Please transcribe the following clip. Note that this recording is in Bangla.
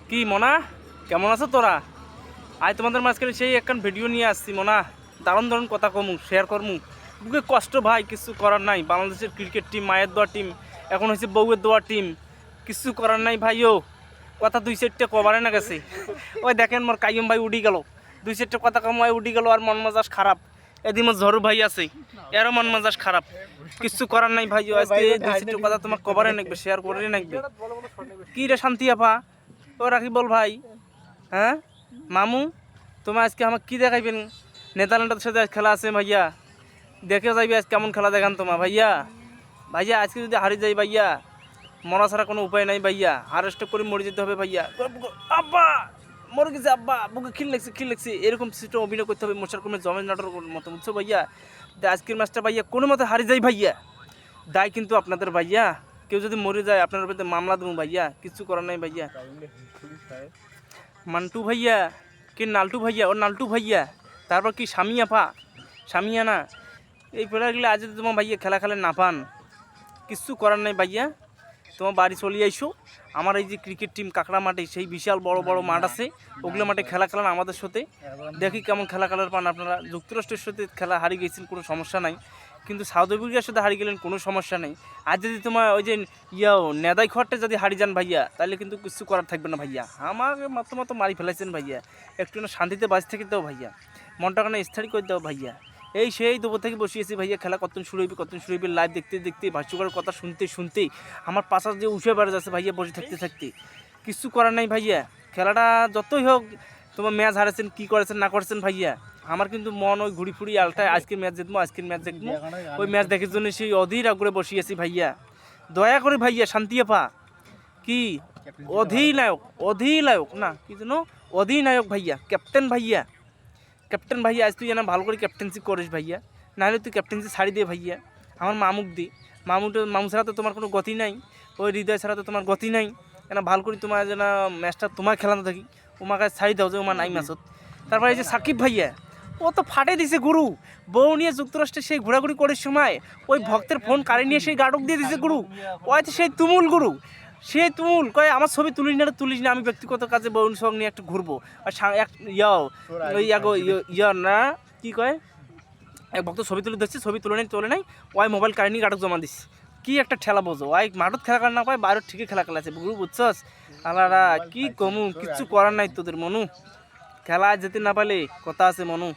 কি মনা, কেমন আছো তোরা? আজ তোমাদের মাঝখানে সেই একখান ভিডিও নিয়ে আসছি মনা। দারুণ দারুণ কথা কমু, শেয়ার করমু। বুকে কষ্ট ভাই, কিছু করার নাই। বাংলাদেশের ক্রিকেট টিম মায়ের দোয়া টিম, এখন হয়েছে বউয়ের দোয়া টিম। কিছু করার নাই ভাইও। কথা দুই চারটে কবারে না গেছে। ওই দেখেন মোর কাইম ভাই উডি গেল, দুই চারটে কথা কমায় উডি গেল, আর মন মেজাজ খারাপ। এদিন মোর ঝড়ু ভাই আছে, এরও মন মেজাজ খারাপ। কিছু করার নাই ভাইও। আজকে দুই চারটে কথা তোমার কবারে নাকবে, শেয়ার করে নাকবে। কি রে শান্তি আপা, ও রাখি বল ভাই। হ্যাঁ মামু, তোমার আজকে আমাকে কি দেখাইবেন? নেদারল্যান্ডের সাথে আজ খেলা আছে ভাইয়া, দেখে যাইবে আজ কেমন খেলা দেখান তোমার ভাইয়া। ভাইয়া আজকে যদি হারি যাই ভাইয়া, মরা ছাড়া কোনো উপায় নাই ভাইয়া। হারেস্ট করে মরে যেতে হবে ভাইয়া। আব্বা মরে গেছে, আব্বা বুকে খিল লাগছে, এরকম সিস্টেম অভিনয় করতে হবে মশার কমে জমের নাটক মতো, বুঝছো ভাইয়া? আজকের ম্যাচটা ভাইয়া কোনো মতে হারি যাই ভাইয়া, দায় কিন্তু আপনাদের ভাইয়া। কেউ যদি মরে যায় আপনার উপরে মামলা দেবো ভাইয়া, কিছু করার নাই ভাইয়া। মান্টু ভাইয়া কি নালটু ভাইয়া? ও নালটু ভাইয়া। তারপর কি স্বামী আপা, স্বামীয়ানা, এই প্লেয়ারগুলো আজ যদি তোমার ভাইয়া খেলা খেলে না পান, কিচ্ছু করার নাই ভাইয়া। তোমার বাড়ি চলে আইসো। আমার এই যে ক্রিকেট টিম কাঁকড়া মাঠে, সেই বিশাল বড় বড় মাঠ আছে, ওগুলো মাঠে খেলা খেলান আমাদের সাথে। দেখি কেমন খেলা খেলার পান আপনারা। যুক্তরাষ্ট্রের সাথে খেলা হারিয়ে গেছেন, কোনো সমস্যা নাই, কিন্তু সাউথ আফ্রিকার সাথে হারিয়ে গেলেন, কোনো সমস্যা নেই। আর যদি তোমার ওই যে নেদাই খড়টা যদি হারিয়ে যান ভাইয়া, তাহলে কিন্তু কিছু করার থাকবে না ভাইয়া। আমাকে মতো মারি ফেলাইছেন ভাইয়া, একটু না শান্তিতে বাঁচ থেকে দাও ভাইয়া, মনটা কেন স্থির করে দাও ভাইয়া। এই সেই দুপুর থেকে বসিয়েছি ভাইয়া, খেলা কতক্ষণ শুরু হইবে লাইভ দেখতে দেখতে, ভাষ্যকারের কথা শুনতে শুনতে আমার পাশা যে উঠে বেড়ে যাচ্ছে ভাইয়া, বসে থাকতে থাকতে। কিছু করার নাই ভাইয়া। খেলাটা যতই হোক, তোমার ম্যাচ হারাচ্ছেন, কী করেছেন না করেছেন ভাইয়া, আমার কিন্তু মন ওই ঘুরি ফুরি আলটায় আজকের ম্যাচ জিতবো, আজকের ম্যাচ দেখবো। ওই ম্যাচ দেখার জন্য সেই অধীর আগ্রহে বসিয়েছি ভাইয়া। দয়া করে ভাইয়া শান্তি আপা, কি অধিনায়ক না কি যেন, অধিনায়ক ভাইয়া, ক্যাপ্টেন ভাইয়া, ক্যাপ্টেন ভাইয়া আজ তুই যেন ভালো করে ক্যাপ্টেন্সি করিস ভাইয়া, নাহলে তুই ক্যাপ্টেন্সি ছাড়ি দে ভাইয়া। আমার মামুক দি, মামু ছাড়া তো তোমার কোনো গতি নাই, ওই হৃদয় ছাড়া তো তোমার গতি নাই। কেন ভালো করে তোমার যেন ম্যাচটা তোমার খেলানো থাকি, ওমার কাছে ছাড়ি দাও যে ওমার নাই ম্যাচত। তারপরে এই যে সাকিব ভাইয়া, ও তো ফাটে দিছে গুরু। বউ নিয়ে যুক্তরাষ্ট্রে সেই ঘোরাঘুরি করার সময় ওই ভক্তের ফোন কারে নিয়ে সেই গাটক দিয়ে দিছে গুরু। ওই তো সেই তুমুল গুরু, সে তুমুল কয় আমার ছবি তুলিস না, আমি ব্যক্তিগত কাজে বউন সঙ্গে নিয়ে একটু ঘুরবো। আর এক না কি কয়, এক ভক্ত ছবি তুলে ধরছে, ছবি তোলে নাই, ওই মোবাইল কাহিনী গাটক জমা দিস। কি একটা ঠেলা বোঝো, ওই মাঠত খেলা করার না পায়, বাইরের ঠিকই খেলা খেলাছে গুরু, বুঝছস? আলারা কি কমু, কিচ্ছু করার নাই তোদের মনু। খেলা যেতে না পারলে কথা আছে মনু।